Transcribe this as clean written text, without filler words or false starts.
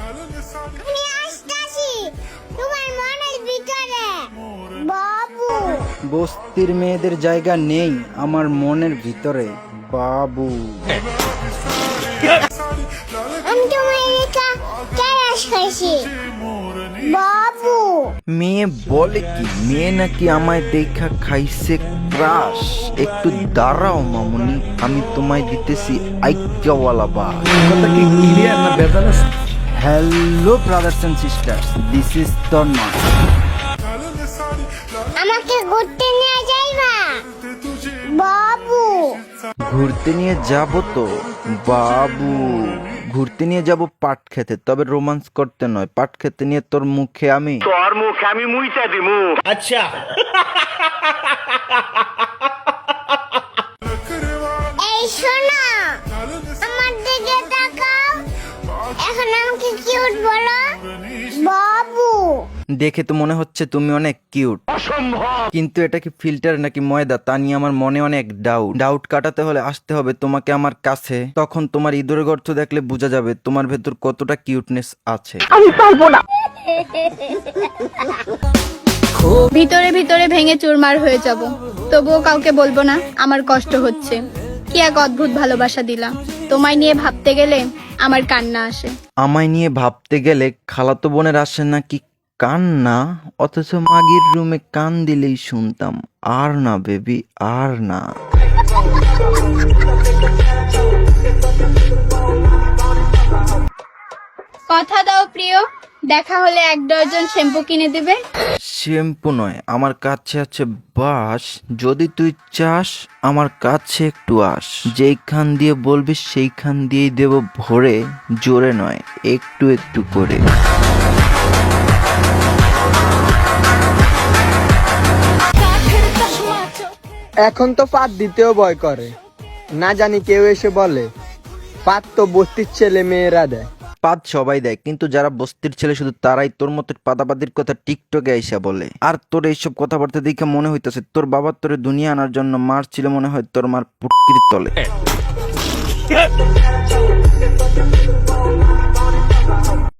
আমি আসতাছি তোমার মনের ভিতরে বাবু। বস্তির মেয়েদের জায়গা নেই আমার মনের ভিতরে বাবু। আমি তোমার রেখা ক্যারাস খাইছি বাবু। মেয়ে বলে কি? মেয়ে নাকি আমায় দেখা খাইছে ক্রাশ। একটু দাঁড়াও মামুনি, আমি তোমায় দিতেছি আইক্যাওয়ালা বা। কথা কি ক্লিয়ার না বেজাল আছে? Hello brothers and sisters, this is Tanmoy. আমাকে ঘুরতে নিয়ে যাইবা বাবু। ঘুরতে নিয়ে যাব তো বাবু, ঘুরতে নিয়ে যাব পাট খেতে, তবে রোমান্স করতে নয়। পাট খেতে নিয়ে তোর মুখে আমি মুইতা দিমু। আচ্ছা, এই শোনো, আমার দিকে তাকাও। এখন আমাকে কিউট বলো বাবু। দেখে তো মনে হচ্ছে তুমি অনেক কিউট, কিন্তু এটা কি ফিল্টার নাকি ময়দা তা নিয়ে আমার মনে অনেক ডাউট কাটাতে হলে আসতে হবে তোমাকে আমার কাছে। তখন তোমার ইঁদুরের গর্ত দেখলে বোঝা যাবে তোমার ভেতর কতটা কিউটনেস আছে। ভিতরে ভিতরে ভেঙে চুরমার হয়ে যাব, তবুও কাউকে বলবো না আমার কষ্ট হচ্ছে। কি এক অদ্ভুত ভালোবাসা দিলা। তোমায় নিয়ে ভাবতে গেলে আমার কান্না আসে। আমায় নিয়ে ভাবতে গেলে খালাতো বোনের আসে নাকি কান্না, অথচ মাগির রুমে কান দিলেই শুনতাম আর না বেবি আর না। কথা দাও প্রিয়, দেখা হলে 1 ডজন শ্যাম্পু কিনে দিবে। শ্যাম্পু নয়, আমার কাছে আছে বাস। যদি তুই চাস আমার কাছে একটু আস, যেইখান দিয়ে বলবি সেইখান দিয়েই দেব ভরে, জোরে নয় একটু একটু করে। এখন তো পাত দিতেও ভয় করে, না জানি কেউ এসে বলে পাত তো বস্তির ছেলে মেয়েরা দেয়। পাদ সবাই দেয়, কিন্তু যারা বস্তির ছেলে শুধু তারাই তোর মতো পাদাপাদির কথা টিকটকে আইসা বলে। আর তোর এইসব কথাবার্তা দেখে মনে হইতেছে তোর বাবার তোরে দুনিয়া আনার জন্য মারছিল, মনে হয় তোর মার পুটকির তলে।